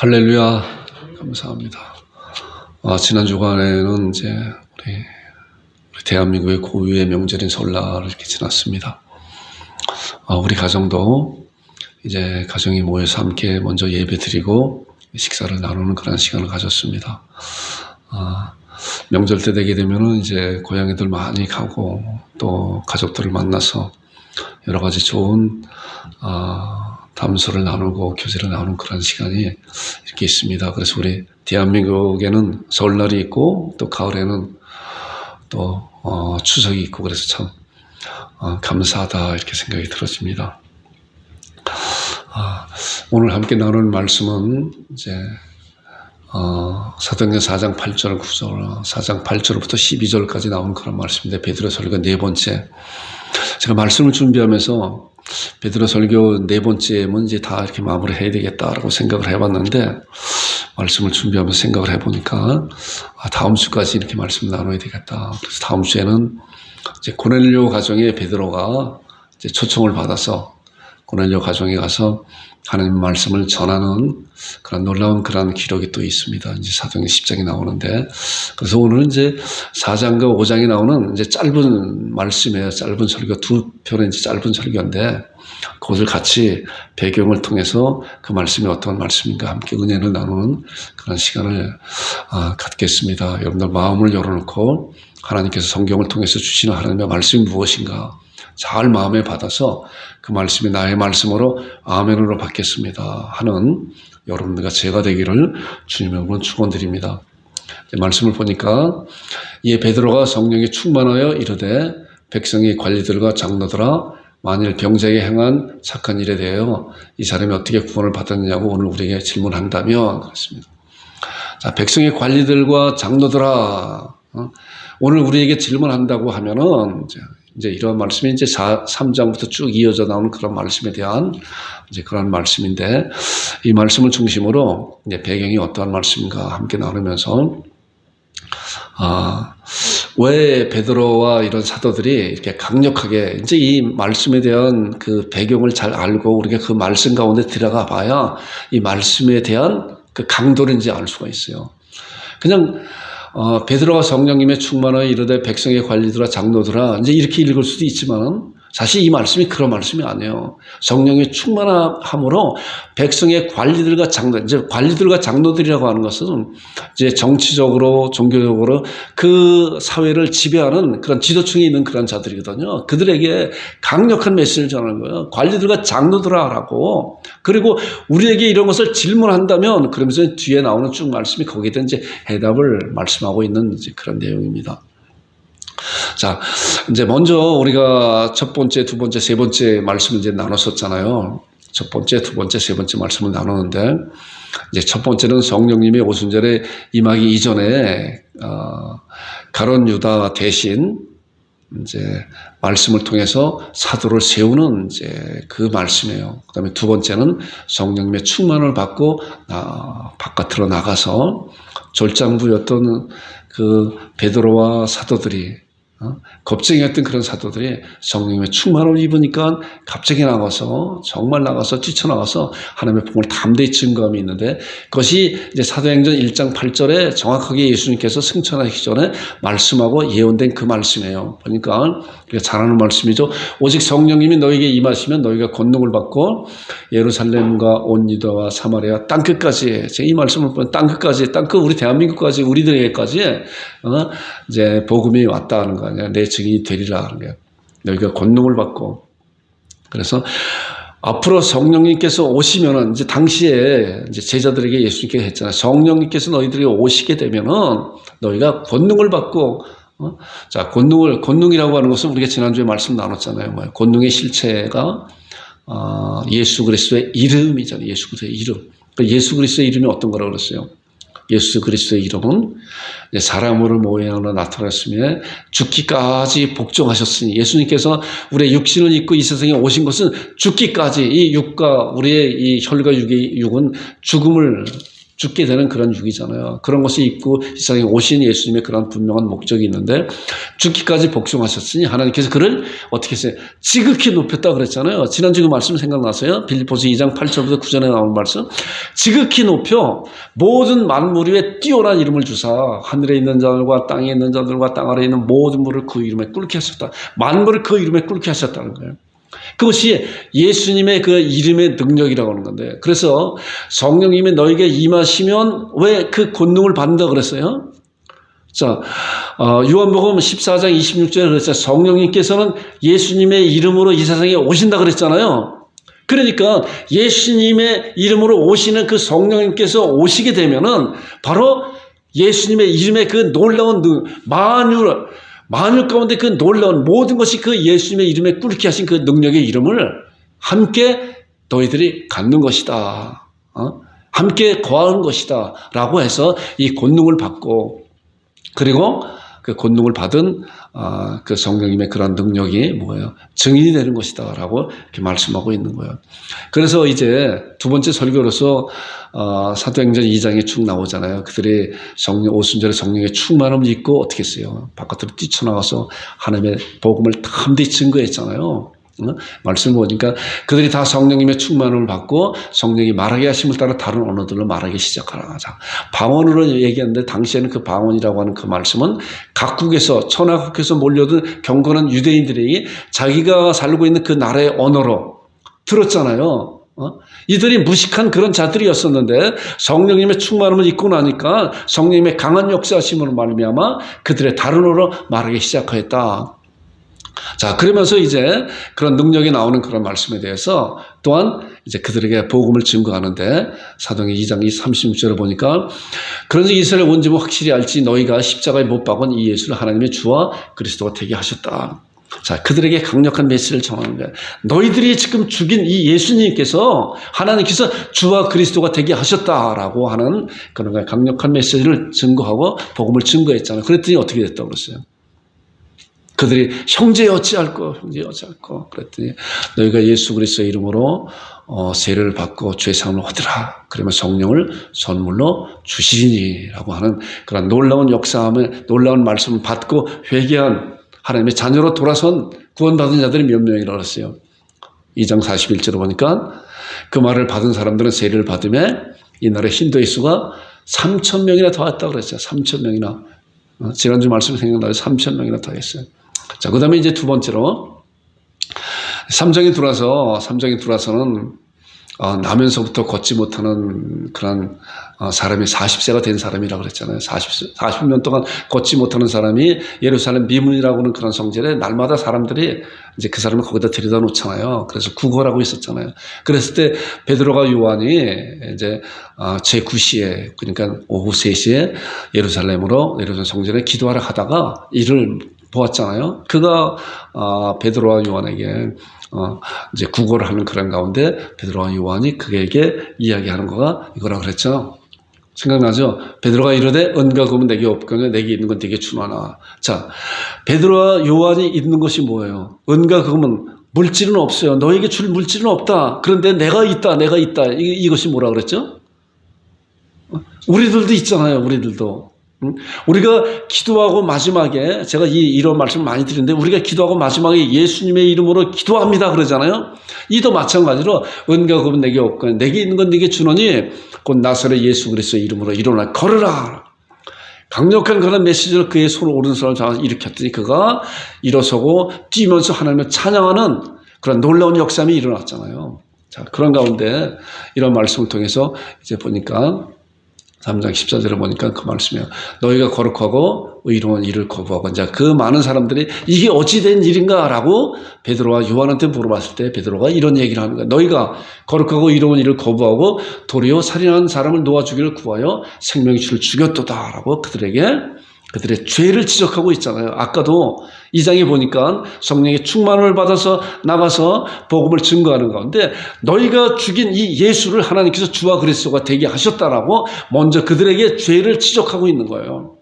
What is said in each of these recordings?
할렐루야, 감사합니다. 지난 주간에는 이제 우리 대한민국의 고유의 명절인 설날을 이렇게 지났습니다. 우리 가정도 이제 가정이 모여서 함께 먼저 예배 드리고 식사를 나누는 그런 시간을 가졌습니다. 명절 때 되게 되면은 이제 고향애들 많이 가고 또 가족들을 만나서 여러 가지 좋은 담소를 나누고 교제를 나누는 그런 시간이 이렇게 있습니다. 그래서 우리 대한민국에는 설날이 있고 또 가을에는 또 추석이 있고 그래서 참 감사하다 이렇게 생각이 들었습니다. 오늘 함께 나눌 말씀은 이제 사도행전 4장 8절 9절 4장 8절부터 12절까지 나오는 그런 말씀인데 베드로 설교 네 번째. 제가 말씀을 준비하면서 베드로 설교 네 번째면 이제 다 이렇게 마무리해야 되겠다라고 생각을 해봤는데 말씀을 준비하면서 생각을 해보니까 다음 주까지 이렇게 말씀 나눠야 되겠다. 그래서 다음 주에는 이제 고넬료 가정에 베드로가 이제 초청을 받아서 고넬료 가정에 가서 하나님 말씀을 전하는 그런 놀라운 그런 기록이 또 있습니다. 이제 사도행전 10장이 나오는데, 그래서 오늘은 이제 4장과 5장이 나오는 이제 짧은 말씀이에요. 짧은 설교, 두 편의 이제 짧은 설교인데, 그것을 같이 배경을 통해서 그 말씀이 어떤 말씀인가 함께 은혜를 나누는 그런 시간을 갖겠습니다. 여러분들 마음을 열어놓고 하나님께서 성경을 통해서 주시는 하나님의 말씀이 무엇인가 잘 마음에 받아서 그 말씀이 나의 말씀으로 아멘으로 받겠습니다 하는 여러분들과 제가 되기를 주님의 이름으로 축원드립니다. 말씀을 보니까 이에 베드로가 성령에 충만하여 이르되 백성의 관리들과 장로들아 만일 병자에게 행한 착한 일에 대하여 이 사람이 어떻게 구원을 받았느냐고 오늘 우리에게 질문한다면 그렇습니다. 자, 백성의 관리들과 장로들아 오늘 우리에게 질문한다고 하면은 이제 이런 말씀이 이제 3장부터 쭉 이어져 나오는 그런 말씀에 대한 이제 그런 말씀인데 이 말씀을 중심으로 이제 배경이 어떠한 말씀인가 함께 나누면서 왜 베드로와 이런 사도들이 이렇게 강력하게 이제 이 말씀에 대한 그 배경을 잘 알고 우리가 그 말씀 가운데 들어가 봐야 이 말씀에 대한 그 강도를 이제 알 수가 있어요. 그냥 베드로가 성령님의 충만하여 이르되 백성의 관리들아 장로들아 이제 이렇게 읽을 수도 있지만 사실 이 말씀이 그런 말씀이 아니에요. 성령의 충만함으로 백성의 관리들과 장로, 이제 관리들과 장로들이라고 하는 것은 이제 정치적으로 종교적으로 그 사회를 지배하는 그런 지도층에 있는 그런 자들이거든요. 그들에게 강력한 메시지를 전하는 거예요. 관리들과 장로들아라고. 그리고 우리에게 이런 것을 질문한다면 그러면서 뒤에 나오는 쭉 말씀이 거기에 이제 해답을 말씀하고 있는 이제 그런 내용입니다. 자, 이제 먼저 우리가 첫 번째, 두 번째, 세 번째 말씀을 이제 나눴었잖아요. 첫 번째, 두 번째, 세 번째 말씀을 나누는데, 이제 첫 번째는 성령님의 오순절에 임하기 이전에, 가룟 유다 대신 이제 말씀을 통해서 사도를 세우는 이제 그 말씀이에요. 그 다음에 두 번째는 성령님의 충만을 받고, 바깥으로 나가서 졸장부였던 그 베드로와 사도들이 겁쟁이였던 그런 사도들이 성령의 충만을 입으니까 갑자기 나가서 정말 나가서 뛰쳐나가서 하나님의 복음을 담대히 증거함이 있는데 그것이 이제 사도행전 1장 8절에 정확하게 예수님께서 승천하기 전에 말씀하고 예언된 그 말씀이에요. 보니까 우리가 잘 아는 말씀이죠. 오직 성령님이 너에게 임하시면 너희가 권능을 받고 예루살렘과 온 유다와 사마리아 땅끝까지 제가 이 말씀을 보면 땅끝까지 땅끝 우리 대한민국까지 우리들에게까지 이제 복음이 왔다 하는 거 아니야. 내 증인이 되리라 하는 거야. 너희가 권능을 받고. 그래서 앞으로 성령님께서 오시면은 이제 당시에 이제 제자들에게 예수님께서 했잖아요. 성령님께서 너희들이 오시게 되면은 너희가 권능을 받고 자, 권능이라고 하는 것은 우리가 지난주에 말씀 나눴잖아요. 권능의 실체가 예수 그리스도의 이름이잖아요. 예수 그리스도의 이름. 예수 그리스도의 이름이 어떤 거라고 그랬어요? 예수 그리스도의 이름은 사람으로 모양으로 나타났으며 죽기까지 복종하셨으니 예수님께서 우리의 육신을 입고 이 세상에 오신 것은 죽기까지 이 육과 우리의 이 혈과 육은 죽음을 죽게 되는 그런 육이잖아요. 그런 것이 있고 이 세상에 오신 예수님의 그런 분명한 목적이 있는데 죽기까지 복종하셨으니 하나님께서 그를 어떻게 했어요? 지극히 높였다 그랬잖아요. 지난주 그 말씀 생각나세요? 빌립보서 2장 8절부터 9절에 나온 말씀. 지극히 높여 모든 만물 위에 뛰어난 이름을 주사 하늘에 있는 자들과 땅에 있는 자들과 땅 아래에 있는 모든 물을 그 이름에 꿇게 하셨다. 만물을 그 이름에 꿇게 하셨다는 거예요. 그것이 예수님의 그 이름의 능력이라고 하는 건데, 그래서 성령님이 너에게 임하시면 왜 그 권능을 받는다 그랬어요? 자, 요한복음 14장 26절에 그랬어요. 성령님께서는 예수님의 이름으로 이 세상에 오신다 그랬잖아요. 그러니까 예수님의 이름으로 오시는 그 성령님께서 오시게 되면은 바로 예수님의 이름의 그 놀라운 만유 가운데 그 놀라운 모든 것이 그 예수님의 이름에 꿇게 하신 그 능력의 이름을 함께 너희들이 갖는 것이다. 함께 거하는 것이다. 라고 해서 이 권능을 받고, 그리고 그 권능을 받은 그 성령님의 그런 능력이 뭐예요? 증인이 되는 것이다. 라고 이렇게 말씀하고 있는 거예요. 그래서 이제 두 번째 설교로서 사도행전 2장에 쭉 나오잖아요. 그들이 오순절에 성령의 충만함을 입고 어떻게 했어요? 바깥으로 뛰쳐나가서 하나님의 복음을 담대히 증거했잖아요. 말씀을 보니까 그들이 다 성령님의 충만함을 받고 성령이 말하게 하심을 따라 다른 언어들로 말하기 시작하라. 방언으로 얘기하는데 당시에는 그 방언이라고 하는 그 말씀은 각국에서 천하국에서 몰려든 경건한 유대인들이 자기가 살고 있는 그 나라의 언어로 들었잖아요. 이들이 무식한 그런 자들이었었는데 성령님의 충만함을 입고 나니까 성령님의 강한 역사하심으로 말미암아 그들의 다른 언어로 말하기 시작하였다. 자, 그러면서 이제 그런 능력이 나오는 그런 말씀에 대해서 또한 이제 그들에게 복음을 증거하는데 사도행전 2장 36절을 보니까 그런즉 이스라엘 온 집은 확실히 알지 너희가 십자가에 못 박은 이 예수를 하나님의 주와 그리스도가 되게 하셨다. 자, 그들에게 강력한 메시지를 전하는 거예요. 너희들이 지금 죽인 이 예수님께서 하나님께서 주와 그리스도가 되게 하셨다라고 하는 그런 강력한 메시지를 증거하고 복음을 증거했잖아요. 그랬더니 어떻게 됐다고 그랬어요? 그들이 형제 어찌할꼬 그랬더니 너희가 예수 그리스도의 이름으로 세례를 받고 죄사함을 얻으라. 그러면 성령을 선물로 주시리니라고 하는 그런 놀라운 역사함을 놀라운 말씀을 받고 회개한 하나님의 자녀로 돌아선 구원받은 자들이 몇 명이라고 했어요. 2장 41절을 보니까 그 말을 받은 사람들은 세례를 받으며 이날의 힌도의 수가 3,000명이나 더 왔다고 그랬어요. 3,000명이나. 지난주 말씀 생각나요. 3,000명이나 더 했어요. 자, 그 다음에 이제 두 번째로 3장에 들어와서는 나면서부터 걷지 못하는 그런 사람이 40세가 된 사람이라고 그랬잖아요. 40년 동안 걷지 못하는 사람이 예루살렘 미문이라고 하는 그런 성전에 날마다 사람들이 이제 그 사람을 거기다 들여다 놓잖아요. 그래서 구걸하고 있었잖아요. 그랬을 때 베드로가 요한이 이제 제9시에 그러니까 오후 3시에 예루살렘 성전에 기도하러 가다가 이를 보았잖아요. 그가 베드로와 요한에게 이제 구걸을 하는 그런 가운데 베드로와 요한이 그에게 이야기하는 거가 이거라 그랬죠. 생각나죠? 베드로가 이르되 은과 금은 내게 없거늘 내게 있는 건 네게 주노라. 자, 베드로와 요한이 있는 것이 뭐예요? 은과 금은 물질은 없어요. 너에게 줄 물질은 없다. 그런데 내가 있다. 이것이 뭐라 그랬죠? 우리들도 있잖아요. 우리들도. 우리가 기도하고 마지막에 제가 이런 말씀을 많이 드리는데 우리가 기도하고 마지막에 예수님의 이름으로 기도합니다 그러잖아요. 이도 마찬가지로 은과 금은 내게 없고 내게 있는 건 네게 주노니 곧 나사렛 예수 그리스도의 이름으로 일어나 걸으라. 강력한 그런 메시지를 그의 오른손을 잡아서 일으켰더니 그가 일어서고 뛰면서 하나님을 찬양하는 그런 놀라운 역사함이 일어났잖아요. 자, 그런 가운데 이런 말씀을 통해서 이제 보니까 3장 14절을 보니까 그 말씀이에요. 너희가 거룩하고 의로운 일을 거부하고 이제 그 많은 사람들이 이게 어찌 된 일인가 라고 베드로와 요한한테 물어봤을 때 베드로가 이런 얘기를 하는 거예요. 너희가 거룩하고 의로운 일을 거부하고 도리어 살인한 사람을 놓아주기를 구하여 생명의 주를 죽였도다 라고 그들의 죄를 지적하고 있잖아요. 아까도 2장에 보니까 성령의 충만을 받아서 나가서 복음을 증거하는 가운데 너희가 죽인 이 예수를 하나님께서 주와 그리스도가 되게 하셨다라고 먼저 그들에게 죄를 지적하고 있는 거예요.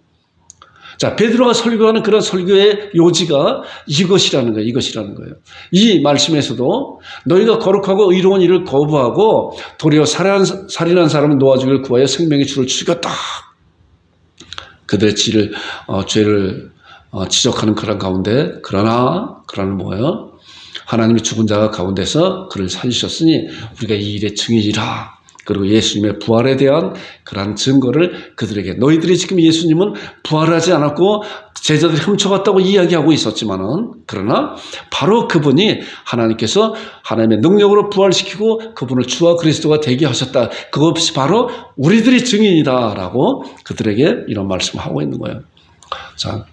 자, 베드로가 설교하는 그런 설교의 요지가 이것이라는 거예요. 이것이라는 거예요. 이 말씀에서도 너희가 거룩하고 의로운 일을 거부하고 도리어 살인한 사람을 놓아주기를 구하여 생명의 주를 죽였다. 그들의 죄를 지적하는 그런 가운데 그러나 뭐예요? 하나님이 죽은 자 가운데서 그를 살리셨으니 우리가 이 일의 증인이라. 그리고 예수님의 부활에 대한 그러한 증거를 그들에게 너희들이 지금 예수님은 부활하지 않았고 제자들이 훔쳐갔다고 이야기하고 있었지만은 그러나 바로 그분이 하나님께서 하나님의 능력으로 부활시키고 그분을 주와 그리스도가 되게 하셨다. 그것이 바로 우리들이 증인이다라고 그들에게 이런 말씀을 하고 있는 거예요. 자,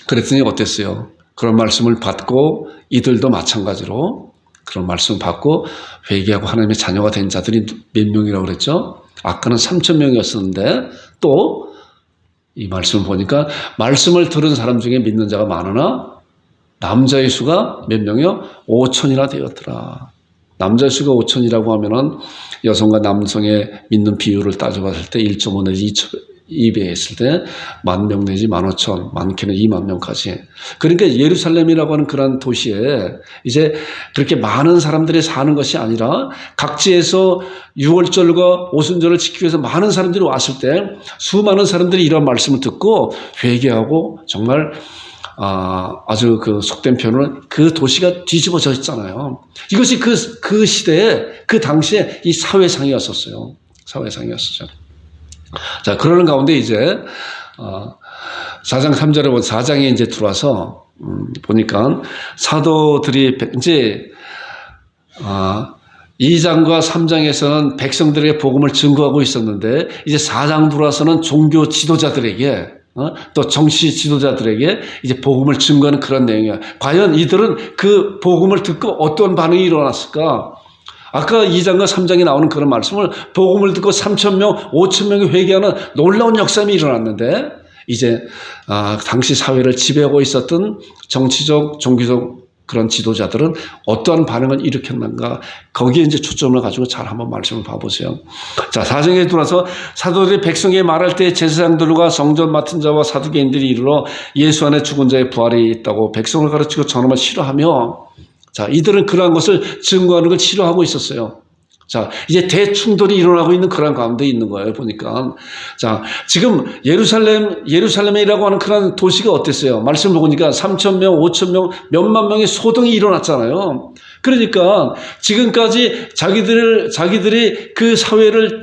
그랬더니 어땠어요? 그런 말씀을 받고 이들도 마찬가지로 그런 말씀을 받고 회개하고 하나님의 자녀가 된 자들이 몇 명이라고 그랬죠? 아까는 3,000명이었었는데 또 이 말씀을 보니까 말씀을 들은 사람 중에 믿는 자가 많으나 남자의 수가 몇 명이요? 5,000이나 되었더라. 남자의 수가 5,000이라고 하면은 여성과 남성의 믿는 비율을 따져봤을 때 1.5 내지 2배 했을 때 10,000명 내지 15,000, 많게는 20,000명까지. 그러니까 예루살렘이라고 하는 그런 도시에 이제 그렇게 많은 사람들이 사는 것이 아니라 각지에서 유월절과 오순절을 지키기 위해서 많은 사람들이 왔을 때 수많은 사람들이 이런 말씀을 듣고 회개하고 정말 아주 그 속된 표현은 그 도시가 뒤집어져 있잖아요. 이것이 그 시대에 그 당시에 이 사회상이었었어요. 사회상이었었죠. 자, 그러는 가운데 이제 4장 3절에 보면 4장에 이제 들어와서 보니까 사도들이 이제 2장과 3장에서는 백성들에게 복음을 증거하고 있었는데 이제 4장 들어와서는 종교 지도자들에게 또 정치 지도자들에게 이제 복음을 증거하는 그런 내용이에요. 과연 이들은 그 복음을 듣고 어떤 반응이 일어났을까? 아까 2장과 3장에 나오는 그런 말씀을 복음을 듣고 3,000명, 5,000명이 회개하는 놀라운 역사가 일어났는데 이제 당시 사회를 지배하고 있었던 정치적, 종교적 그런 지도자들은 어떠한 반응을 일으켰는가 거기에 이제 초점을 가지고 잘 한번 말씀을 봐보세요. 자, 4장에 들어와서 사도들이 백성에게 말할 때 제사장들과 성전 맡은 자와 사두개인들이 이르러 예수 안에 죽은 자의 부활이 있다고 백성을 가르치고 전함을 싫어하며 자, 이들은 그러한 것을 증거하는 걸 싫어하고 있었어요. 자, 이제 대충돌이 일어나고 있는 그런 가운데 있는 거예요, 보니까. 자, 지금 예루살렘이라고 하는 그런 도시가 어땠어요? 말씀을 보니까 3,000명, 5,000명, 몇만 명의 소동이 일어났잖아요. 그러니까 지금까지 자기들이 그 사회를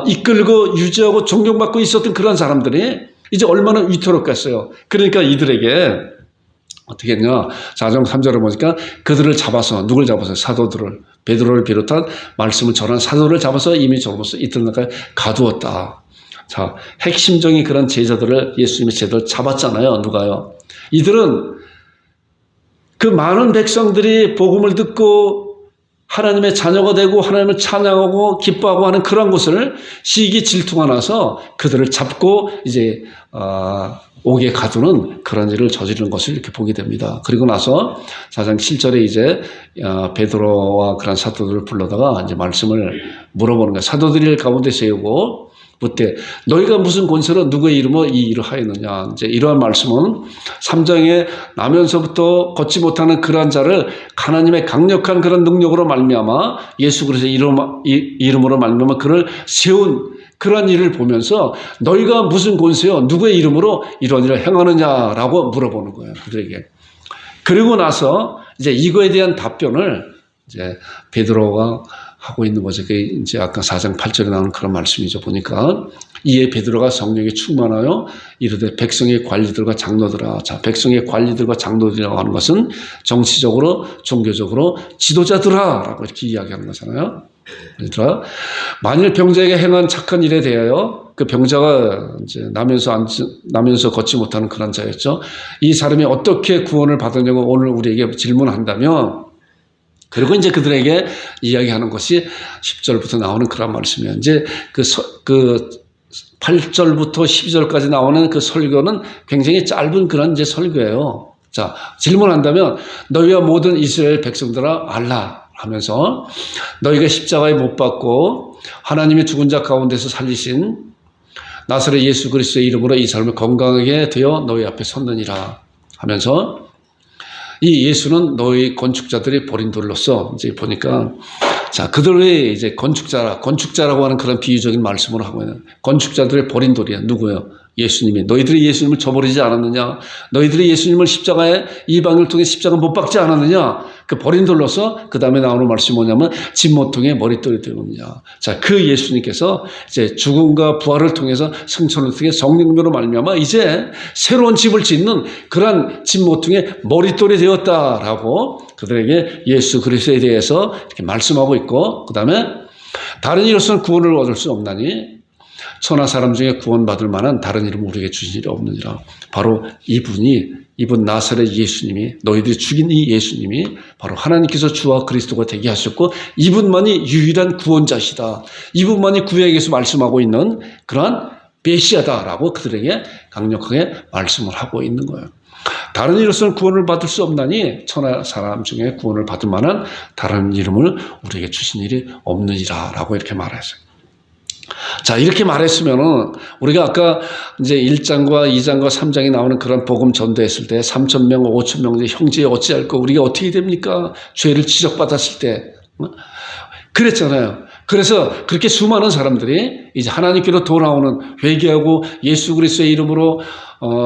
이끌고 유지하고 존경받고 있었던 그런 사람들이 이제 얼마나 위태롭겠어요. 그러니까 이들에게 어떻게 했냐? 4장 3절을 보니까 그들을 잡아서 누굴 잡아서 사도들을 베드로를 비롯한 말씀을 전한 사도를 잡아서 이미 저로서 이튿날까지 가두었다. 자, 핵심적인 그런 제자들을 예수님의 제자들을 잡았잖아요. 누가요? 이들은 그 많은 백성들이 복음을 듣고 하나님의 자녀가 되고 하나님을 찬양하고 기뻐하고 하는 그런 것을 시기 질투가 나서 그들을 잡고 이제 옥에 가두는 그런 일을 저지르는 것을 이렇게 보게 됩니다. 그리고 나서 4장 7절에 이제 베드로와 그런 사도들을 불러다가 이제 말씀을 물어보는 거예요. 사도들 가운데 세우고 묻되 너희가 무슨 권세로 누구의 이름으로 이 일을 하였느냐. 이제 이러한 말씀은 3장에 나면서부터 걷지 못하는 그러한 자를 하나님의 강력한 그런 능력으로 말미암아 예수 그리스도의 이름으로 말미암아 그를 세운 그런 일을 보면서 너희가 무슨 권세요? 누구의 이름으로 이런 일을 행하느냐라고 물어보는 거예요. 그들에게. 그리고 나서 이제 이거에 대한 답변을 이제 베드로가 하고 있는 거죠. 그게 이제 아까 4장 8절에 나오는 그런 말씀이죠. 보니까 이에 베드로가 성령에 충만하여 이르되 백성의 관리들과 장로들아. 자, 백성의 관리들과 장로들이라고 하는 것은 정치적으로, 종교적으로 지도자들아라고 이렇게 이야기하는 거잖아요. 얘들아, 만일 병자에게 행한 착한 일에 대하여 그 병자가 이제 나면서 걷지 못하는 그런 자였죠. 이 사람이 어떻게 구원을 받았냐고 오늘 우리에게 질문한다면, 그리고 이제 그들에게 이야기하는 것이 10절부터 나오는 그런 말씀이에요. 이제 그 8절부터 12절까지 나오는 그 설교는 굉장히 짧은 그런 이제 설교예요. 자, 질문한다면 너희와 모든 이스라엘 백성들아 알라 하면서 너희가 십자가에 못 박고 하나님의 죽은 자 가운데서 살리신 나사렛 예수 그리스도의 이름으로 이 사람을 건강하게 되어 너희 앞에 섰느니라 하면서 이 예수는 너희 건축자들이 버린 돌로서 이제 보니까 자, 그들의 이제 건축자라고 하는 그런 비유적인 말씀으로 하고 있는 건축자들의 버린 돌이야. 누구요? 예수님이. 너희들이 예수님을 저버리지 않았느냐? 너희들이 예수님을 십자가에 이방을 통해 십자가 못 박지 않았느냐? 그 버린 돌로서 그 다음에 나오는 말씀이 뭐냐면 진모퉁이에 머릿돌이 되느냐. 자, 그 예수님께서 이제 죽음과 부활을 통해서 승천을 통해 성령으로 말미암아 이제 새로운 집을 짓는 그러한 진모퉁이에 머릿돌이 되었다라고 그들에게 예수 그리스도에 대해서 이렇게 말씀하고 있고, 그 다음에 다른 이로서는 구원을 얻을 수 없나니 천하 사람 중에 구원받을 만한 다른 이름을 우리에게 주신 일이 없느니라. 바로 이분 나사렛 예수님이, 너희들이 죽인 이 예수님이 바로 하나님께서 주와 그리스도가 되게 하셨고 이분만이 유일한 구원자시다. 이분만이 구약에서 말씀하고 있는 그러한 메시아다라고 그들에게 강력하게 말씀을 하고 있는 거예요. 다른 이로서는 구원을 받을 수 없나니 천하 사람 중에 구원을 받을 만한 다른 이름을 우리에게 주신 일이 없느니라 라고 이렇게 말했어요. 자, 이렇게 말했으면은 우리가 아까 이제 1장과 2장과 3장에 나오는 그런 복음 전도했을 때 3,000명, 5,000명 형제 어찌할 거 우리가 어떻게 됩니까? 죄를 지적받았을 때 그랬잖아요. 그래서 그렇게 수많은 사람들이 이제 하나님께로 돌아오는 회개하고 예수 그리스도의 이름으로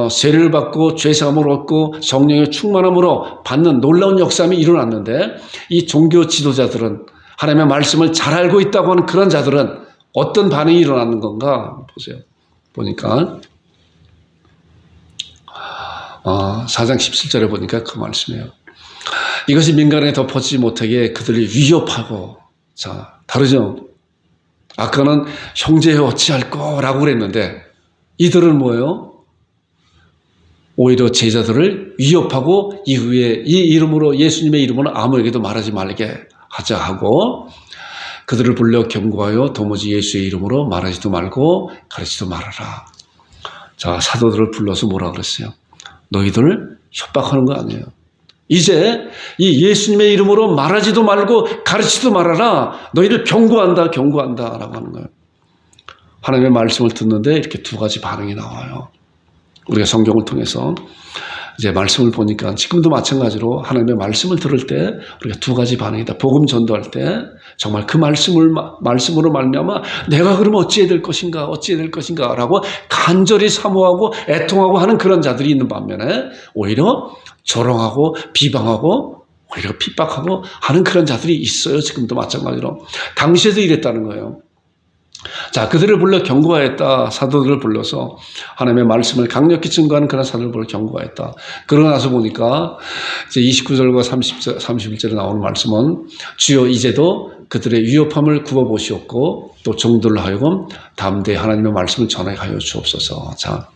세례를 받고 죄사함을 얻고 성령의 충만함으로 받는 놀라운 역사함이 일어났는데 이 종교 지도자들은 하나님의 말씀을 잘 알고 있다고 하는 그런 자들은 어떤 반응이 일어나는 건가 보세요. 보니까 4장 17절에 보니까 그 말씀이에요. 이것이 민간에 덮어지지 못하게 그들을 위협하고, 자, 다르죠? 아까는 형제여 어찌할 거라고 그랬는데 이들은 뭐예요? 오히려 제자들을 위협하고 이후에 이 이름으로 예수님의 이름으로 아무에게도 말하지 말게 하자 하고 그들을 불러 경고하여 도무지 예수의 이름으로 말하지도 말고 가르치지도 말아라. 자, 사도들을 불러서 뭐라 그랬어요? 너희들을 협박하는 거 아니에요. 이제 이 예수님의 이름으로 말하지도 말고 가르치지도 말아라. 너희를 경고한다 라고 하는 거예요. 하나님의 말씀을 듣는데 이렇게 두 가지 반응이 나와요. 우리가 성경을 통해서 이제 말씀을 보니까 지금도 마찬가지로 하나님의 말씀을 들을 때 우리가 두 가지 반응이다. 복음 전도할 때 정말 그 말씀으로 말미암아 내가 그러면 어찌해야 될 것인가 라고 간절히 사모하고 애통하고 하는 그런 자들이 있는 반면에 오히려 조롱하고 비방하고 오히려 핍박하고 하는 그런 자들이 있어요. 지금도 마찬가지로. 당시에도 이랬다는 거예요. 자, 그들을 불러 경고하였다. 사도들을 불러서 하나님의 말씀을 강력히 증거하는 그런 사도들을 불러 경고하였다. 그러고 나서 보니까 이제 29절과 31절에 나오는 말씀은 주여 이제도 그들의 위협함을 굽어보시옵고 또 종들로 하여금 담대히 하나님의 말씀을 전하여 주옵소서. 자,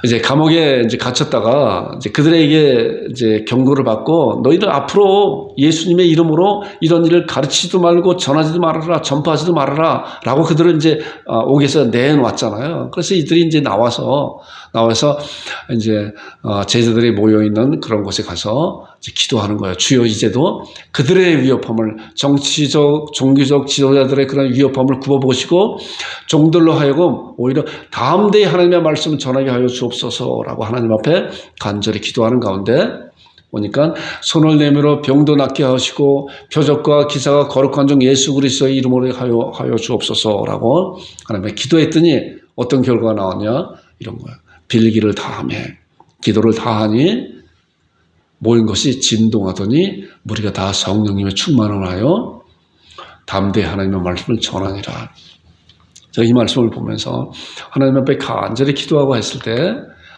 이제 감옥에 이제 갇혔다가 이제 그들에게 이제 경고를 받고 너희들 앞으로 예수님의 이름으로 이런 일을 가르치지도 말고 전하지도 말아라, 전파하지도 말아라 라고 그들은 이제 옥에서 내놓았잖아요. 그래서 이들이 이제 나와서 이제 제자들이 모여있는 그런 곳에 가서 이제 기도하는 거예요. 주여 이제도 그들의 위협함을 정치적, 종교적 지도자들의 그런 위협함을 굽어보시고 종들로 하여금 오히려 담대히 하나님의 말씀을 전하게 하여 주옵소서라고 하나님 앞에 간절히 기도하는 가운데 보니까 손을 내밀어 병도 낫게 하시고 표적과 기사가 거룩한 종 예수 그리스도의 이름으로 하여 주옵소서라고 하나님께 기도했더니 어떤 결과가 나왔냐? 이런 거예요. 빌기를 다하며 기도를 다하니 모인 것이 진동하더니 무리가 다 성령님의 충만을 하여 담대히 하나님의 말씀을 전하니라. 제가 이 말씀을 보면서 하나님 앞에 간절히 기도하고 했을 때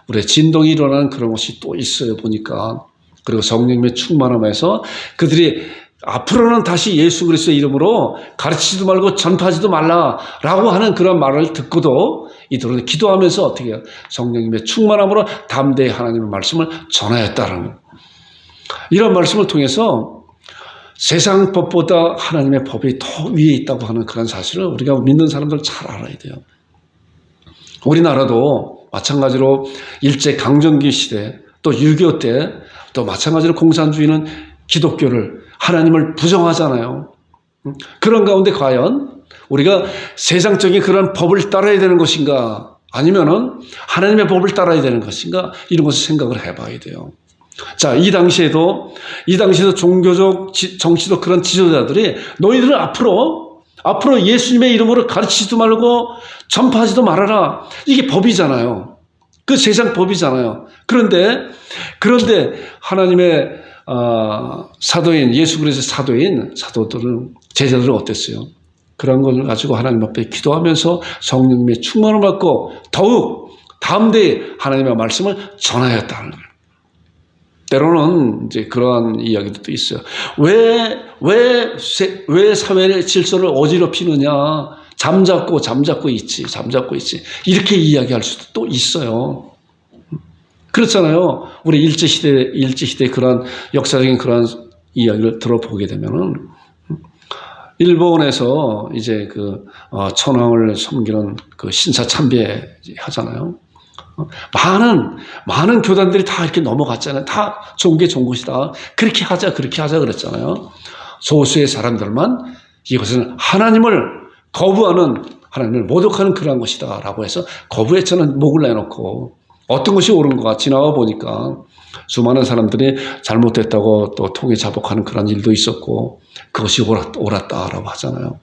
우리의 진동이 일어나는 그런 것이 또 있어요. 보니까. 그리고 성령님의 충만함에서 그들이 앞으로는 다시 예수 그리스도의 이름으로 가르치지도 말고 전파하지도 말라라고 하는 그런 말을 듣고도 이들은 기도하면서 어떻게 해요? 성령님의 충만함으로 담대히 하나님의 말씀을 전하였다는 이런 말씀을 통해서 세상 법보다 하나님의 법이 더 위에 있다고 하는 그런 사실을 우리가 믿는 사람들 잘 알아야 돼요. 우리나라도 마찬가지로 일제 강점기 시대 또 6.25 때 또 마찬가지로 공산주의는 기독교를 하나님을 부정하잖아요. 그런 가운데 과연 우리가 세상적인 그런 법을 따라야 되는 것인가, 아니면은 하나님의 법을 따라야 되는 것인가, 이런 것을 생각을 해봐야 돼요. 자, 이 당시에도 종교적, 정치적 그런 지도자들이 너희들은 앞으로 예수님의 이름으로 가르치지도 말고 전파하지도 말아라. 이게 법이잖아요. 그 세상 법이잖아요. 그런데 하나님의 사도인, 예수 그리스도의 제자들은 어땠어요? 그런 걸 가지고 하나님 앞에 기도하면서 성령님의 충만을 받고 더욱 담대히 하나님의 말씀을 전하였다는 거예요. 때로는 이제 그러한 이야기도 또 있어요. 왜 사회의 질서를 어지럽히느냐? 잠잡고 있지. 이렇게 이야기할 수도 또 있어요. 그렇잖아요. 우리 일제시대 그런 역사적인 그런 이야기를 들어보게 되면은, 일본에서 이제 천황을 섬기는 그 신사참배 하잖아요. 많은 교단들이 다 이렇게 넘어갔잖아요. 다 좋은 게 좋은 것이다. 그렇게 하자 그랬잖아요. 소수의 사람들만 이것은 하나님을 거부하는, 하나님을 모독하는 그러한 것이다 라고 해서 거부했잖아요. 목을 내놓고. 어떤 것이 옳은가 지나가 보니까 수많은 사람들이 잘못됐다고 또 통해 자복하는 그런 일도 있었고, 그것이 옳았다라고 하잖아요.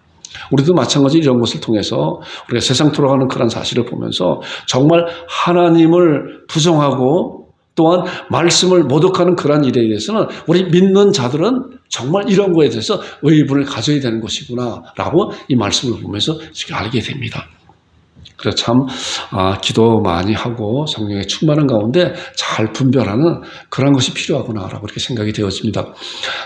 우리도 마찬가지 이런 것을 통해서 우리가 세상 돌아가는 그런 사실을 보면서 정말 하나님을 부정하고 또한 말씀을 모독하는 그런 일에 대해서는 우리 믿는 자들은 정말 이런 거에 대해서 의의분을 가져야 되는 것이구나 라고 이 말씀을 보면서 알게 됩니다. 그래서 참 기도 많이 하고 성령의 충만한 가운데 잘 분별하는 그런 것이 필요하구나라고 이렇게 생각이 되어집니다.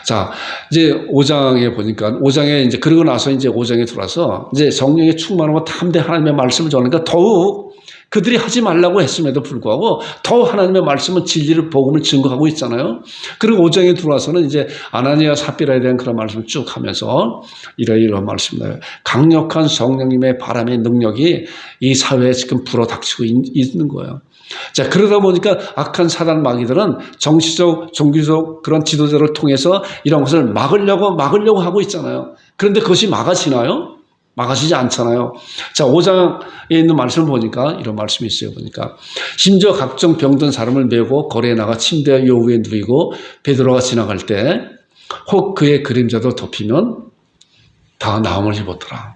자, 이제 5장에 보니까 5장에 이제 그러고 나서 이제 5장에 들어와서 이제 성령의 충만하고 담대 하나님의 말씀을 전하니까 더욱 그들이 하지 말라고 했음에도 불구하고 더 하나님의 말씀은 진리를 복음을 증거하고 있잖아요. 그리고 5장에 들어와서는 이제 아나니아 삽비라에 대한 그런 말씀을 쭉 하면서 이런 말씀이에요. 강력한 성령님의 바람의 능력이 이 사회에 지금 불어닥치고 있는 거예요. 자, 그러다 보니까 악한 사단 마귀들은 정치적, 종교적 그런 지도자를 통해서 이런 것을 막으려고 하고 있잖아요. 그런데 그것이 막아지나요? 막아지지 않잖아요. 자, 5장에 있는 말씀을 보니까 이런 말씀이 있어요. 보니까 심지어 각종 병든 사람을 메고 거리에 나가 침대와 요우에 누이고 베드로가 지나갈 때 혹 그의 그림자도 덮이면 다 나음을 입었더라.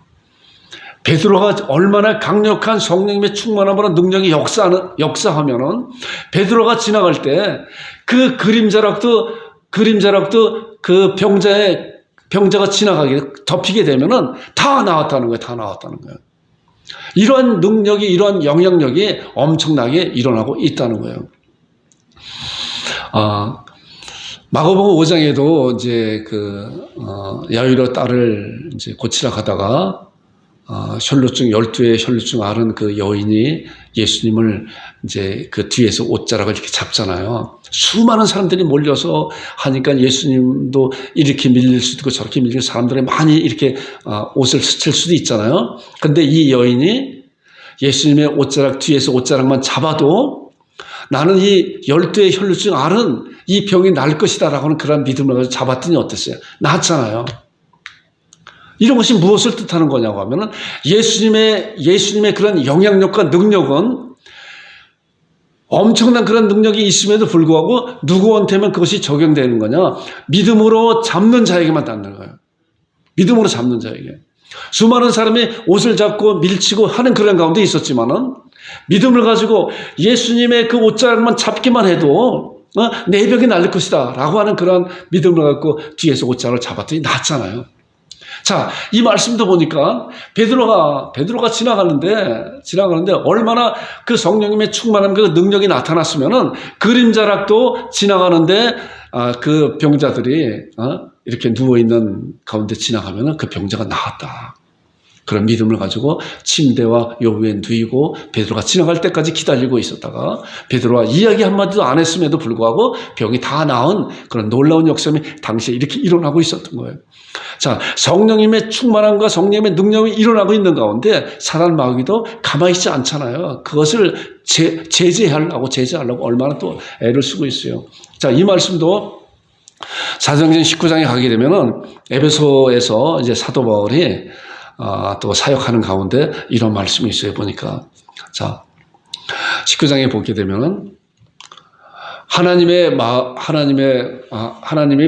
베드로가 얼마나 강력한 성령님의 충만함으로 능력이 역사하면은 베드로가 지나갈 때 그 그림자락도 그 병자가 덮이게 되면은 다 나왔다는 거예요. 이러한 능력이, 이러한 영향력이 엄청나게 일어나고 있다는 거예요. 마가복음 5장에도 이제 야이로 딸을 이제 고치러 가다가 혈루증 12의 혈루증 앓은 그 여인이 예수님을 이제 그 뒤에서 옷자락을 이렇게 잡잖아요. 수많은 사람들이 몰려서 하니까 예수님도 이렇게 밀릴 수도 있고 저렇게 밀릴 사람들이 많이 이렇게 옷을 스칠 수도 있잖아요. 근데 이 여인이 예수님의 옷자락 뒤에서 옷자락만 잡아도 나는 이 12의 혈루증 앓은 이 병이 날 것이다 라고 하는 그런 믿음을 가지고 잡았더니 어땠어요? 낫잖아요. 이런 것이 무엇을 뜻하는 거냐고 하면은 예수님의 그런 영향력과 능력은 엄청난 그런 능력이 있음에도 불구하고 누구한테만 그것이 적용되는 거냐? 믿음으로 잡는 자에게만 닿는 거예요. 믿음으로 잡는 자에게. 수많은 사람이 옷을 잡고 밀치고 하는 그런 가운데 있었지만은 믿음을 가지고 예수님의 그 옷자락만 잡기만 해도 내 병이 날 것이다 라고 하는 그런 믿음을 갖고 뒤에서 옷자락을 잡았더니 낫잖아요. 자, 이 말씀도 보니까 베드로가 지나가는데 얼마나 그 성령님의 충만한 그 능력이 나타났으면은 그림자락도 지나가는데 그 병자들이 이렇게 누워 있는 가운데 지나가면은 그 병자가 나았다. 그런 믿음을 가지고 침대와 요구에 누이고 베드로가 지나갈 때까지 기다리고 있었다가 베드로가 이야기 한마디도 안 했음에도 불구하고 병이 다 나은 그런 놀라운 역사이 당시에 이렇게 일어나고 있었던 거예요. 자, 성령님의 충만함과 성령님의 능력이 일어나고 있는 가운데 사단 마귀도 가만히 있지 않잖아요. 그것을 제재하려고 얼마나 또 애를 쓰고 있어요. 자, 이 말씀도 사도행전 19장에 가게 되면은 에베소에서 이제 사도 바울이 또 사역하는 가운데 이런 말씀이 있어요. 보니까 자 19장에 보게 되면은 하나님이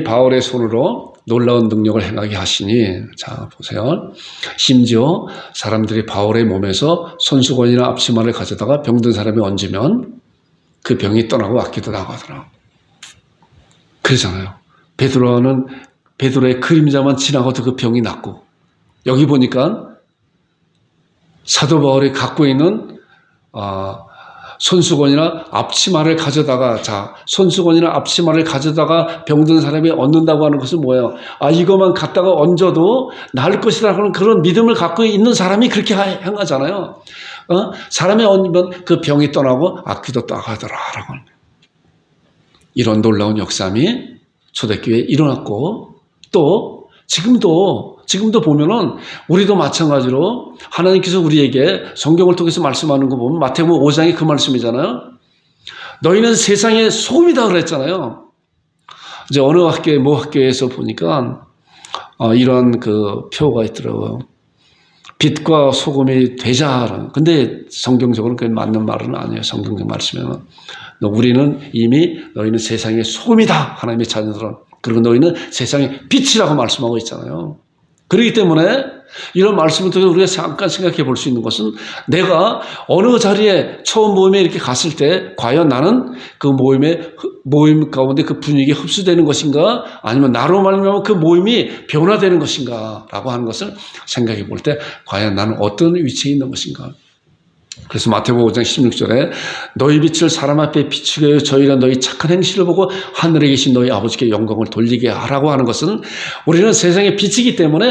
바울의 손으로 놀라운 능력을 행하게 하시니 자 보세요. 심지어 사람들이 바울의 몸에서 손수건이나 앞치마를 가져다가 병든 사람이 얹으면 그 병이 떠나고 악기도 나가더라. 그러잖아요. 베드로의 그림자만 지나가도 그 병이 낫고 여기 보니까 사도 바울이 갖고 있는 손수건이나 앞치마를 가져다가 병든 사람이 얻는다고 하는 것은 뭐예요? 이것만 갖다가 얹어도 나을 것이라는 그런 믿음을 갖고 있는 사람이 그렇게 행하잖아요. 사람이 얹으면 그 병이 떠나고 악귀도 떠나가더라라고. 이런 놀라운 역사함이 초대교회에 일어났고 또 지금도 보면은 우리도 마찬가지로 하나님께서 우리에게 성경을 통해서 말씀하는 거 보면 마태복음 5장이 그 말씀이잖아요. 너희는 세상의 소금이다 그랬잖아요. 이제 어느 학교에 모 학교에서 보니까 이런 그 표가 있더라고요. 빛과 소금이 되자. 근데 성경적으로는 그게 맞는 말은 아니에요. 성경적 말씀에는 우리는 이미 너희는 세상의 소금이다. 하나님의 자녀들은. 그리고 너희는 세상의 빛이라고 말씀하고 있잖아요. 그렇기 때문에 이런 말씀을 통해서 우리가 잠깐 생각해 볼 수 있는 것은 내가 어느 자리에 처음 모임에 이렇게 갔을 때 과연 나는 그 모임 가운데 그 분위기에 흡수되는 것인가 아니면 나로 말미암아 그 모임이 변화되는 것인가 라고 하는 것을 생각해 볼 때 과연 나는 어떤 위치에 있는 것인가. 그래서 마태복음 5장 16절에 너희 빛을 사람 앞에 비추게 하여 저희가 너희 착한 행실을 보고 하늘에 계신 너희 아버지께 영광을 돌리게 하라고 하는 것은 우리는 세상의 빛이기 때문에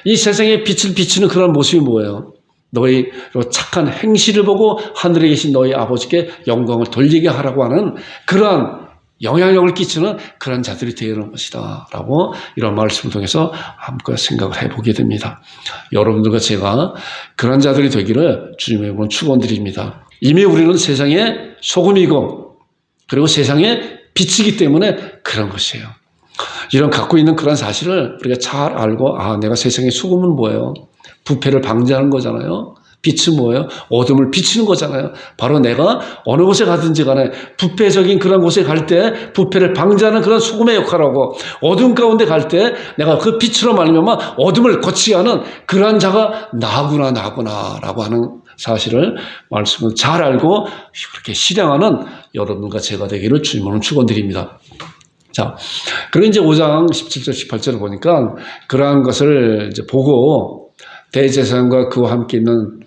이 세상의 빛을 비추는 그런 모습이 뭐예요? 너희 착한 행실을 보고 하늘에 계신 너희 아버지께 영광을 돌리게 하라고 하는 그러한 영향력을 끼치는 그런 자들이 되는 것이다 라고 이런 말씀을 통해서 한번 생각을 해보게 됩니다. 여러분들과 제가 그런 자들이 되기를 주님의 이름으로 축원드립니다. 이미 우리는 세상의 소금이고 그리고 세상의 빛이기 때문에 그런 것이에요. 이런 갖고 있는 그런 사실을 우리가 잘 알고 내가 세상의 소금은 뭐예요? 부패를 방지하는 거잖아요. 빛은 뭐예요? 어둠을 비추는 거잖아요. 바로 내가 어느 곳에 가든지 간에 부패적인 그런 곳에 갈 때 부패를 방지하는 그런 소금의 역할하고 어둠 가운데 갈 때 내가 그 빛으로 말미암아 어둠을 거치게 하는 그러한 자가 나구나라고 하는 사실을 말씀을 잘 알고 그렇게 실행하는 여러분과 제가 되기를 주님으로 축원드립니다. 자, 그리고 이제 5장 17절 18절을 보니까 그러한 것을 이제 보고 대제사장과 그와 함께 있는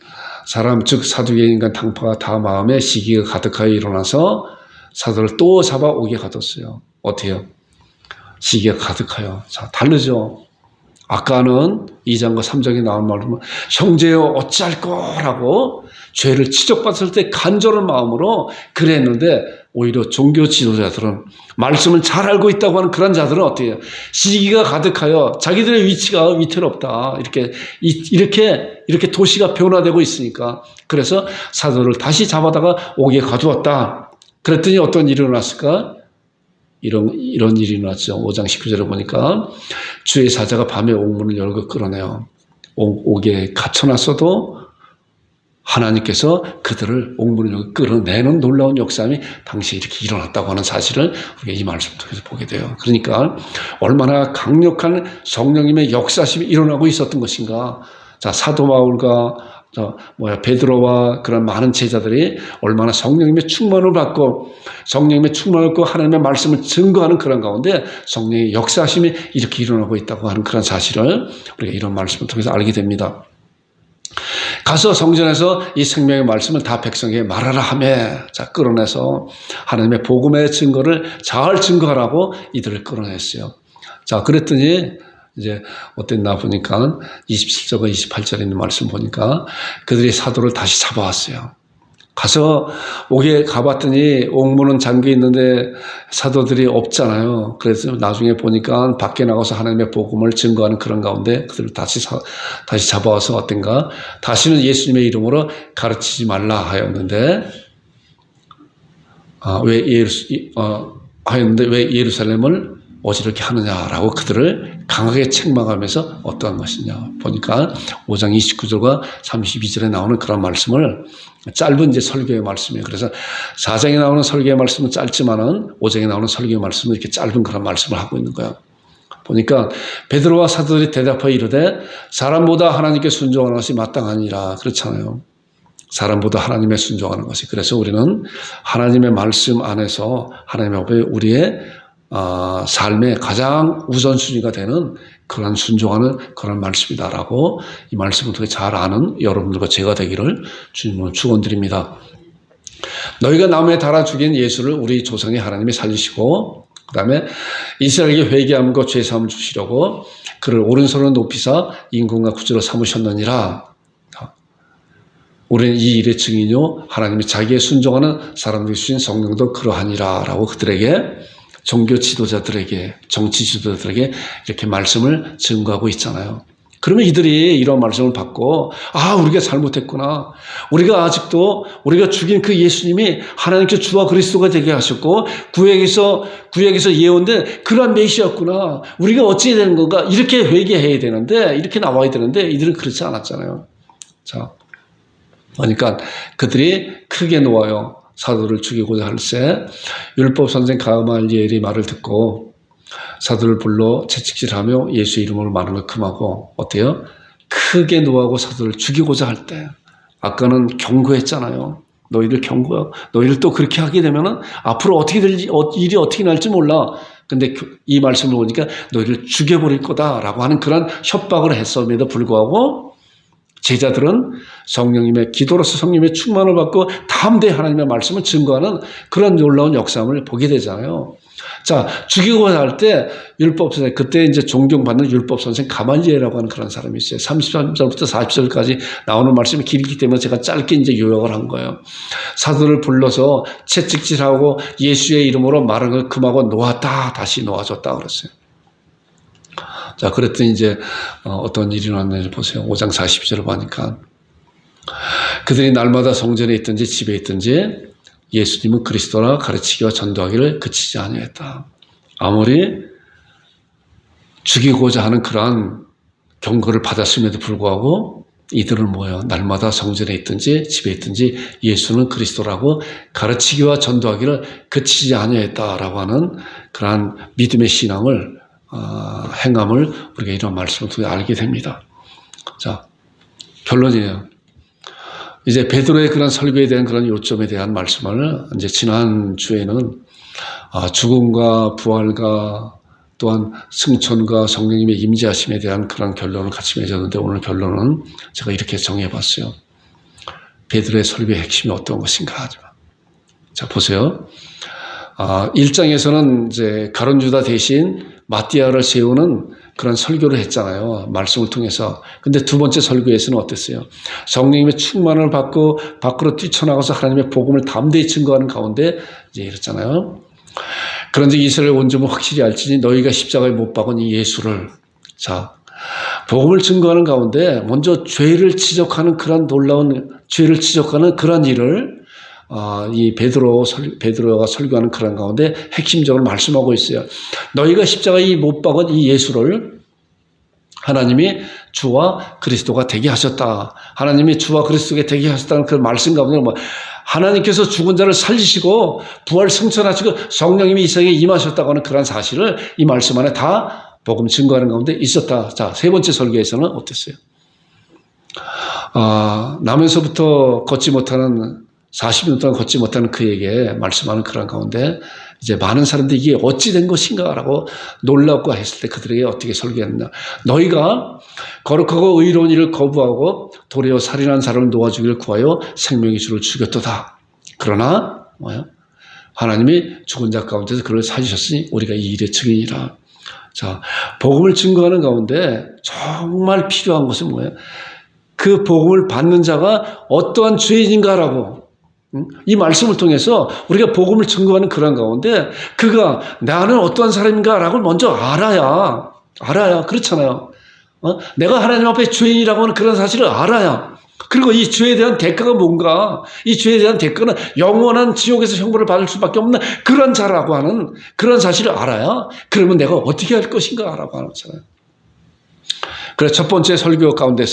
사람 즉 사두개인과 당파가 다 마음에 시기가 가득하여 일어나서 사도를 또 잡아오게 가뒀어요. 어때요? 시기가 가득하여. 자, 다르죠. 아까는 2장과 3장에 나온 말로 형제여 어찌할 거라고 죄를 지적받았을 때 간절한 마음으로 그랬는데 오히려 종교 지도자들은 말씀을 잘 알고 있다고 하는 그런 자들은 어때요? 시기가 가득하여 자기들의 위치가 위태롭다. 이렇게 도시가 변화되고 있으니까 그래서 사도를 다시 잡아다가 옥에 가두었다. 그랬더니 어떤 일이 일어났을까? 이런 일이 일어났죠. 5장 19절에 보니까 주의 사자가 밤에 옥문을 열고 끌어내요. 옥에 갇혀놨어도 하나님께서 그들을 옥문을 열고 끌어내는 놀라운 역사함이 당시에 이렇게 일어났다고 하는 사실을 우리가 이 말씀을 통해서 보게 돼요. 그러니까 얼마나 강력한 성령님의 역사심이 일어나고 있었던 것인가. 자, 사도 바울과 베드로와 그런 많은 제자들이 얼마나 성령님의 충만을 받고 하나님의 말씀을 증거하는 그런 가운데 성령의 역사심이 이렇게 일어나고 있다고 하는 그런 사실을 우리가 이런 말씀을 통해서 알게 됩니다. 가서 성전에서 이 생명의 말씀을 다 백성에게 말하라 하며 자 끌어내서 하나님의 복음의 증거를 잘 증거하라고 이들을 끌어냈어요. 자 그랬더니 이제 어땠나 보니까 27절과 28절에 있는 말씀 보니까 그들이 사도를 다시 잡아왔어요. 가서 옥에 가봤더니 옥문은 잠겨 있는데 사도들이 없잖아요. 그래서 나중에 보니까 밖에 나가서 하나님의 복음을 증거하는 그런 가운데 그들을 다시 잡아와서 어떤가 다시는 예수님의 이름으로 가르치지 말라 하였는데 왜 예루살렘을 어지럽게 하느냐라고 그들을 강하게 책망하면서 어떠한 것이냐. 보니까 5장 29절과 32절에 나오는 그런 말씀을 짧은 이제 설교의 말씀이에요. 그래서 4장에 나오는 설교의 말씀은 짧지만은 5장에 나오는 설교의 말씀은 이렇게 짧은 그런 말씀을 하고 있는 거예요. 보니까 베드로와 사도들이 대답하여 이르되 사람보다 하나님께 순종하는 것이 마땅하니라. 그렇잖아요. 사람보다 하나님에 순종하는 것이. 그래서 우리는 하나님의 말씀 안에서 하나님 앞에 우리의 삶의 가장 우선순위가 되는 그런 순종하는 그런 말씀이다라고 이 말씀을 통해 잘 아는 여러분들과 제가 되기를 주님으로 축원드립니다. 너희가 나무에 달아 죽인 예수를 우리 조상의 하나님이 살리시고 그 다음에 이스라엘에게 회개함과 죄사함을 주시려고 그를 오른손으로 높이사 임금과 구주로 삼으셨느니라. 우리는 이 일의 증인요 하나님이 자기의 순종하는 사람들이 주신 성령도 그러하니라 라고 그들에게 종교 지도자들에게 정치 지도자들에게 이렇게 말씀을 증거하고 있잖아요. 그러면 이들이 이런 말씀을 받고 우리가 잘못했구나. 우리가 아직도 우리가 죽인 그 예수님이 하나님께 주와 그리스도가 되게 하셨고 구약에서 예언된 그러한 메시아였구나. 우리가 어찌 되는 건가. 이렇게 회개해야 되는데 이렇게 나와야 되는데 이들은 그렇지 않았잖아요. 자, 그러니까 그들이 크게 놓아요. 사도를 죽이고자 할세 율법 선생 가말리엘이 말을 듣고 사도를 불러 채찍질하며 예수 이름으로 말하는 걸 금하고 어때요? 크게 노하고 사도를 죽이고자 할 때 아까는 경고했잖아요. 너희들 경고야. 너희들 또 그렇게 하게 되면은 앞으로 어떻게 될지 일이 어떻게 날지 몰라. 근데 이 말씀을 보니까 너희를 죽여버릴 거다라고 하는 그런 협박을 했음에도 불구하고 제자들은 성령님의 기도로서 성령님의 충만을 받고 담대히 하나님의 말씀을 증거하는 그런 놀라운 역사를 보게 되잖아요. 자, 죽이고자 할 때 율법선생, 그때 이제 존경받는 율법선생 가말리엘이라고 하는 그런 사람이 있어요. 33절부터 40절까지 나오는 말씀이 길기 때문에 제가 짧게 이제 요약을 한 거예요. 사도를 불러서 채찍질하고 예수의 이름으로 말하는 걸 금하고 놓았다, 다시 놓아줬다 그랬어요. 자, 그랬더니 이제 어떤 일이 일어났는지 보세요. 5장 40절을 보니까 그들이 날마다 성전에 있든지 집에 있든지 예수님은 그리스도라 가르치기와 전도하기를 그치지 아니했다. 아무리 죽이고자 하는 그러한 경고를 받았음에도 불구하고 이들은 뭐예요? 날마다 성전에 있든지 집에 있든지 예수는 그리스도라고 가르치기와 전도하기를 그치지 아니했다라고 하는 그러한 믿음의 신앙을 행함을 우리가 이런 말씀을 통해 알게 됩니다. 자, 결론이에요. 이제 베드로의 그런 설교에 대한 그런 요점에 대한 말씀을 이제 지난 주에는 죽음과 부활과 또한 승천과 성령님의 임재하심에 대한 그런 결론을 같이 맺었는데 오늘 결론은 제가 이렇게 정해봤어요. 베드로의 설교의 핵심이 어떤 것인가. 자, 보세요. 1장에서는 이제 가룟 유다 대신 마띠아를 세우는 그런 설교를 했잖아요. 말씀을 통해서. 근데 두 번째 설교에서는 어땠어요? 성령님의 충만을 받고 밖으로 뛰쳐나가서 하나님의 복음을 담대히 증거하는 가운데 이제 이랬잖아요. 그런데 이스라엘 온 점은 확실히 알지니 너희가 십자가에 못 박은 이 예수를. 자, 복음을 증거하는 가운데 먼저 죄를 지적하는 그런 놀라운 죄를 지적하는 그런 일을 이 베드로가 설교하는 그런 가운데 핵심적으로 말씀하고 있어요. 너희가 십자가에 못 박은 이 예수를 하나님이 주와 그리스도가 되게 하셨다. 하나님이 주와 그리스도가 되게 하셨다는 그 말씀 가운데 하나님께서 죽은 자를 살리시고 부활 승천하시고 성령님이 이 세상에 임하셨다고 하는 그런 사실을 이 말씀 안에 다 복음 증거하는 가운데 있었다. 자, 세 번째 설교에서는 어땠어요? 나면서부터 걷지 못하는 40년 동안 걷지 못하는 그에게 말씀하는 그런 가운데 이제 많은 사람들이 이게 어찌 된 것인가라고 놀랍고 했을 때 그들에게 어떻게 설교했느냐. 너희가 거룩하고 의로운 일을 거부하고 도리어 살인한 사람을 놓아주기를 구하여 생명의 주를 죽였도다. 그러나 뭐예요? 하나님이 죽은 자 가운데서 그를 살리셨으니 우리가 이 일의 증인이라. 자, 복음을 증거하는 가운데 정말 필요한 것은 뭐예요? 그 복음을 받는 자가 어떠한 죄인인가라고 이 말씀을 통해서 우리가 복음을 증거하는 그런 가운데 그가 나는 어떠한 사람인가라고 먼저 알아야 그렇잖아요. 내가 하나님 앞에 죄인이라고 하는 그런 사실을 알아야 그리고 이 죄에 대한 대가가 뭔가? 이 죄에 대한 대가는 영원한 지옥에서 형벌을 받을 수밖에 없는 그런 자라고 하는 그런 사실을 알아야 그러면 내가 어떻게 할 것인가 라고 하는 거잖아요. 그래서 첫 번째 설교 가운데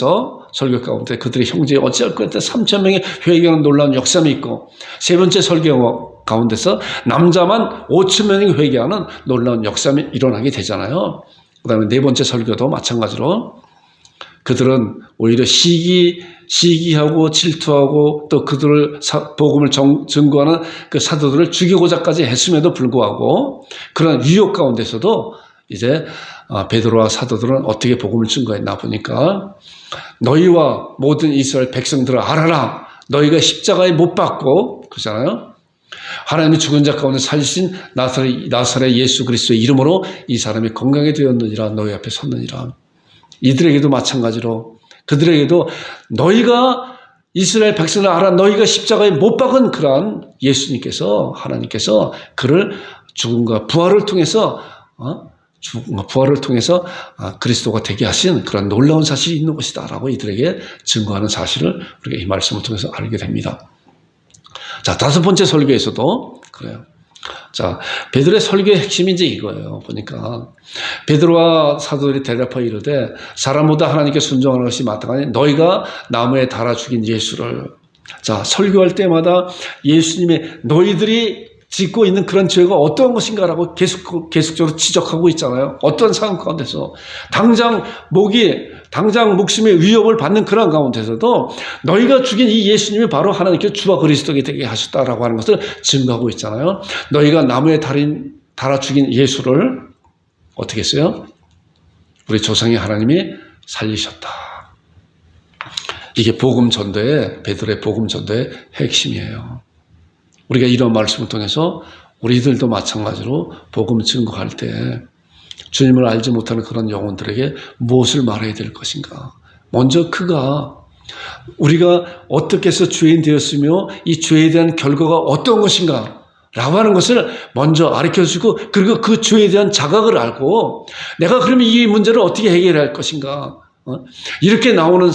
그들의 형제에 어찌할 것 같아 3,000명의 회개하는 놀라운 역삼이 있고, 세 번째 설교 가운데서 남자만 5,000명이 회개하는 놀라운 역삼이 일어나게 되잖아요. 그 다음에 네 번째 설교도 마찬가지로 그들은 오히려 시기하고 질투하고 또 그들을 복음을 증거하는 그 사도들을 죽이고자까지 했음에도 불구하고 그런 유혹 가운데서도 이제 베드로와 사도들은 어떻게 복음을 증거했나 보니까, 너희와 모든 이스라엘 백성들을 알아라. 너희가 십자가에 못 박고, 그러잖아요. 하나님이 죽은 자 가운데 살리신 나사렛 예수 그리스도의 이름으로 이 사람이 건강해 되었느니라. 너희 앞에 섰느니라. 이들에게도 마찬가지로 그들에게도 너희가 이스라엘 백성을 알아, 너희가 십자가에 못 박은 그러한 예수님께서, 하나님께서 그를 죽음과 부활을 통해서 그리스도가 되게 하신 그런 놀라운 사실이 있는 것이다 라고 이들에게 증거하는 사실을 우리가 이 말씀을 통해서 알게 됩니다. 자, 다섯 번째 설교에서도 그래요. 자, 베드로의 설교의 핵심이 이제 이거예요. 보니까 베드로와 사도들이 대답하여 이르되 사람보다 하나님께 순종하는 것이 마땅하니 너희가 나무에 달아 죽인 예수를. 자, 설교할 때마다 예수님의 너희들이 짓고 있는 그런 죄가 어떤 것인가라고 계속적으로 지적하고 있잖아요. 어떤 상황 가운데서 당장 목숨의 위협을 받는 그런 가운데서도 너희가 죽인 이 예수님이 바로 하나님께 주와 그리스도가 되게 하셨다라고 하는 것을 증거하고 있잖아요. 너희가 나무에 달아 죽인 예수를 어떻게 했어요? 우리 조상의 하나님이 살리셨다. 이게 복음 전도의, 베드로의 복음 전도의 핵심이에요. 우리가 이런 말씀을 통해서 우리들도 마찬가지로 복음 증거할 때 주님을 알지 못하는 그런 영혼들에게 무엇을 말해야 될 것인가? 먼저 우리가 어떻게 해서 죄인 되었으며 이 죄에 대한 결과가 어떤 것인가? 라고 하는 것을 먼저 가르쳐주고, 그리고 그 죄에 대한 자각을 알고 내가 그러면 이 문제를 어떻게 해결할 것인가? 이렇게 나오는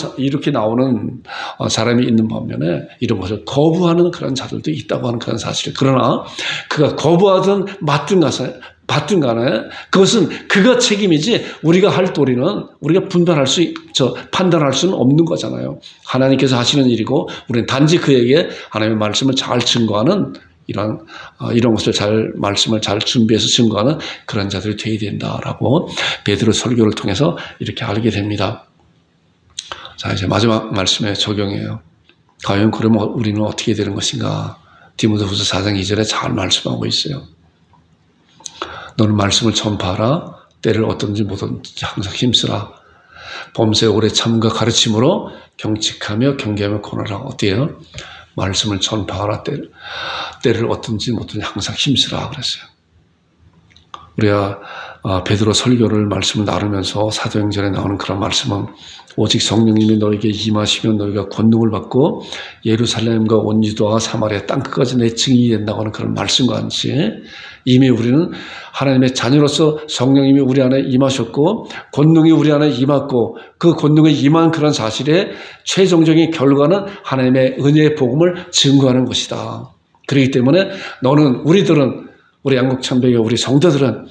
사람이 있는 반면에 이런 것을 거부하는 그런 자들도 있다고 하는 그런 사실이에요. 그러나 그가 거부하든 받든 간에 그것은 그가 책임이지 우리가 할 도리는 우리가 판단할 수는 없는 거잖아요. 하나님께서 하시는 일이고 우리는 단지 그에게 하나님의 말씀을 잘 증거하는 이런 것을 말씀을 잘 준비해서 증거하는 그런 자들이 되어야 된다라고 베드로 설교를 통해서 이렇게 알게 됩니다. 자, 이제 마지막 말씀에 적용해요. 과연 그러면 우리는 어떻게 되는 것인가? 디모데후서 4장 2절에 잘 말씀하고 있어요. 너는 말씀을 전파하라. 때를 어떤지 못하든지 항상 힘쓰라. 범사에 오래 참과 가르침으로 경칙하며 경계하며 권하라. 어때요? 말씀을 전파하라. 때를 어떤지 못하든지 항상 힘쓰라 그랬어요. 우리가 베드로 설교를 말씀을 나누면서 사도행전에 나오는 그런 말씀은 오직 성령님이 너에게 임하시면 너희가 권능을 받고 예루살렘과 온 유다와 사마리아 땅끝까지 내 증인이 된다고 하는 그런 말씀과 같이 이미 우리는 하나님의 자녀로서 성령님이 우리 안에 임하셨고 권능이 우리 안에 임했고 그 권능에 임한 그런 사실의 최종적인 결과는 하나님의 은혜의 복음을 증거하는 것이다. 그렇기 때문에 우리 양국참배교 우리 성도들은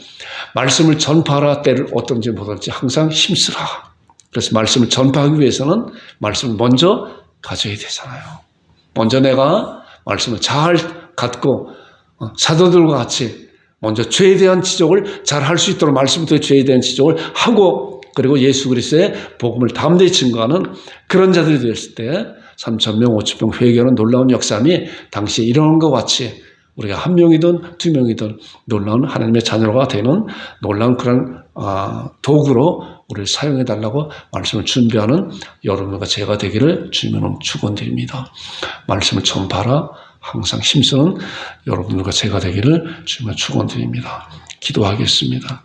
말씀을 전파하라. 때를 어떤지 못할지 항상 힘쓰라. 그래서 말씀을 전파하기 위해서는 말씀을 먼저 가져야 되잖아요. 먼저 내가 말씀을 잘 갖고 사도들과 같이 먼저 죄에 대한 지적을 잘 할 수 있도록 말씀부터 죄에 대한 지적을 하고 그리고 예수 그리스도의 복음을 담대히 증거하는 그런 자들이 되었을 때 3,000명, 5,000명 회개하는 놀라운 역사함이 당시에 일어난 것 같이 우리가 한 명이든 두 명이든 놀라운 하나님의 자녀가 되는 놀라운 그런 도구로 우리를 사용해달라고 말씀을 준비하는 여러분과 제가 되기를 주님으로 축원드립니다. 말씀을 전파하라. 항상 힘쓰는 여러분들과 제가 되기를 주님으로 축원드립니다. 기도하겠습니다.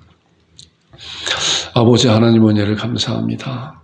아버지 하나님 은혜를 감사합니다.